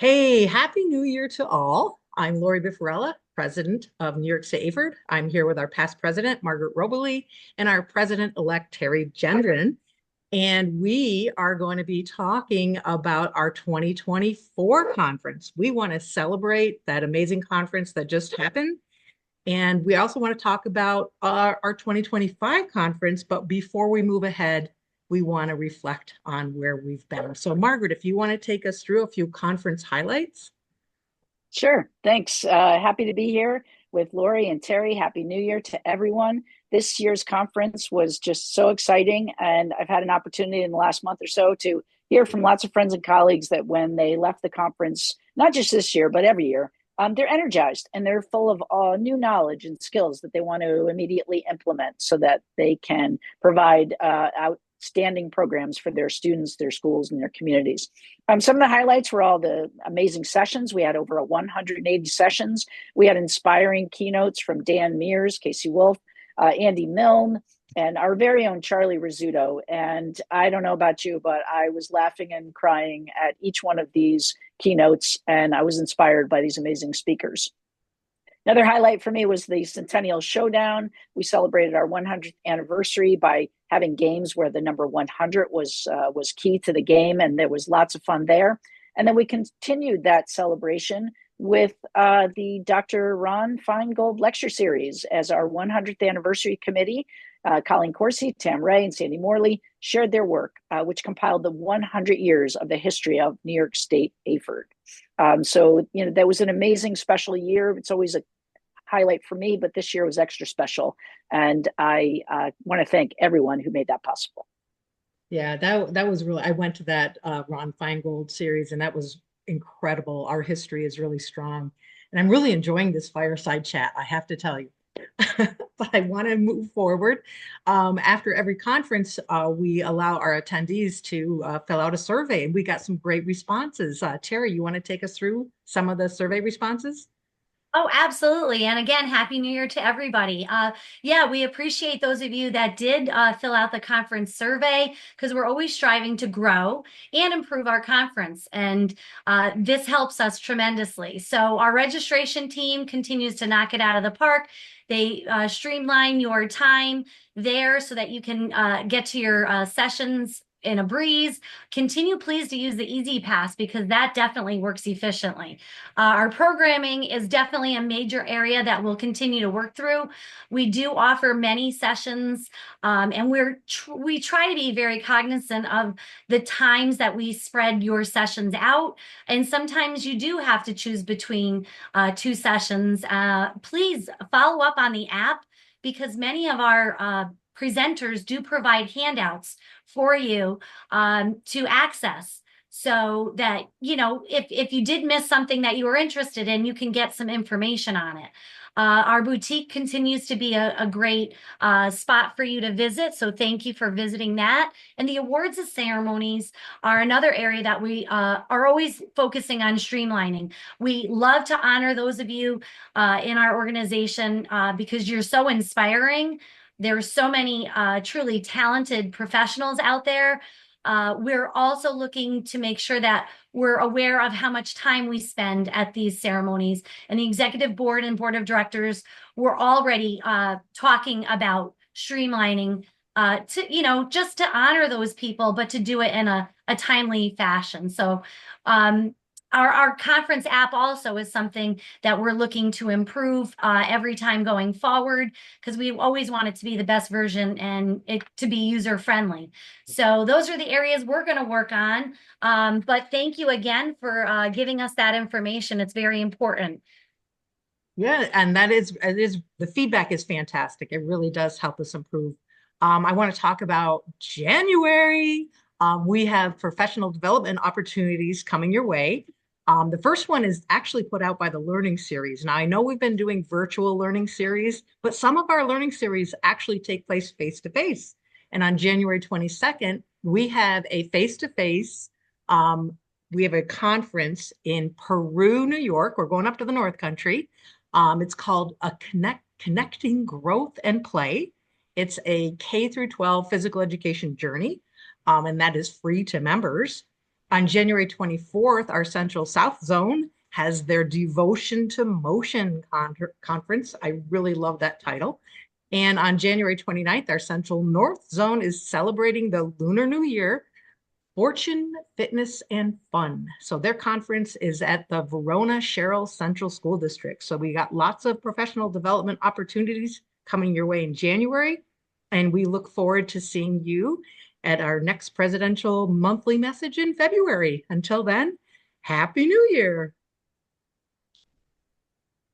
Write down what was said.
Hey, Happy New Year to all. I'm Lori Bifarella, President of New York State AFERD. I'm here with our past president, Margaret Robley, and our president-elect, Terry Gendron. And we are going to be talking about our 2024 conference. We want to celebrate that amazing conference that just happened. And we also want to talk about our 2025 conference. But before we move ahead, we want to reflect on where we've been. So, Margaret, if you want to take us through a few conference highlights. Sure. Thanks. Happy to be here with Lori and Terry. Happy New Year to everyone. This year's conference was just so exciting. And I've had an opportunity in the last month or so to hear from lots of friends and colleagues that when they left the conference, not just this year, but every year, they're energized and they're full of new knowledge and skills that they want to immediately implement so that they can provide outstanding programs for their students, their schools, and their communities. Some of the highlights were all the amazing sessions. We had over 180 sessions. We had inspiring keynotes from Dan Meers, Casey Wolf, Andy Milne, and our very own Charlie Rizzuto. And I don't know about you, but I was laughing and crying at each one of these keynotes, and I was inspired by these amazing speakers. Another highlight for me was the Centennial Showdown. We celebrated our 100th anniversary by having games where the number 100 was key to the game, and there was lots of fun there. And then we continued that celebration with the Dr. Ron Feingold Lecture Series as our 100th anniversary committee. Colleen Corsi, Tam Ray, and Sandy Morley shared their work, which compiled the 100 years of the history of New York State AFERD. So, that was an amazing special year. It's always a highlight for me, but this year was extra special. And I want to thank everyone who made that possible. Yeah, that was really, I went to that Ron Feingold series, and that was incredible. Our history is really strong. And I'm really enjoying this fireside chat, I have to tell you. But I want to move forward. After every conference, we allow our attendees to fill out a survey, and we got some great responses. Terry, you want to take us through some of the survey responses? Oh, absolutely. And again, Happy New Year to everybody. Yeah, we appreciate those of you that did fill out the conference survey because we're always striving to grow and improve our conference. And this helps us tremendously. So our registration team continues to knock it out of the park. They streamline your time there so that you can get to your sessions in a breeze. Continue, please, to use the Easy Pass because that definitely works efficiently. Our programming is definitely a major area that we'll continue to work through. We do offer many sessions, and we try to be very cognizant of the times that we spread your sessions out. And sometimes you do have to choose between two sessions. Please follow up on the app because many of our presenters do provide handouts for you to access so that, if you did miss something that you were interested in, you can get some information on it. Our boutique continues to be a great spot for you to visit. So thank you for visiting that. And the awards and ceremonies are another area that we are always focusing on streamlining. We love to honor those of you in our organization because you're so inspiring. There are so many truly talented professionals out there. We're also looking to make sure that we're aware of how much time we spend at these ceremonies. And the executive board and board of directors were already talking about streamlining to, just to honor those people, but to do it in a timely fashion. So our conference app also is something that we're looking to improve every time going forward because we always want it to be the best version and it to be user friendly. So those are the areas we're going to work on. But thank you again for giving us that information. It's very important. Yeah, and it is the feedback is fantastic. It really does help us improve. I want to talk about January. We have professional development opportunities coming your way. The first one is actually put out by the Learning Series. Now, I know we've been doing virtual learning series, but some of our learning series actually take place face to face. And on January 22nd, we have a face to face. We have a conference in Peru, New York. We're going up to the North Country. It's called Connecting Growth and Play. It's a K through 12 physical education journey, and that is free to members. On January 24th, our Central South Zone has their Devotion to Motion conference. I really love that title. And on January 29th, our Central North Zone is celebrating the Lunar New Year, Fortune, Fitness, and Fun. So their conference is at the Verona Sherrill Central School District. So we got lots of professional development opportunities coming your way in January. And we look forward to seeing you at our next presidential monthly message in February. Until then, Happy New Year.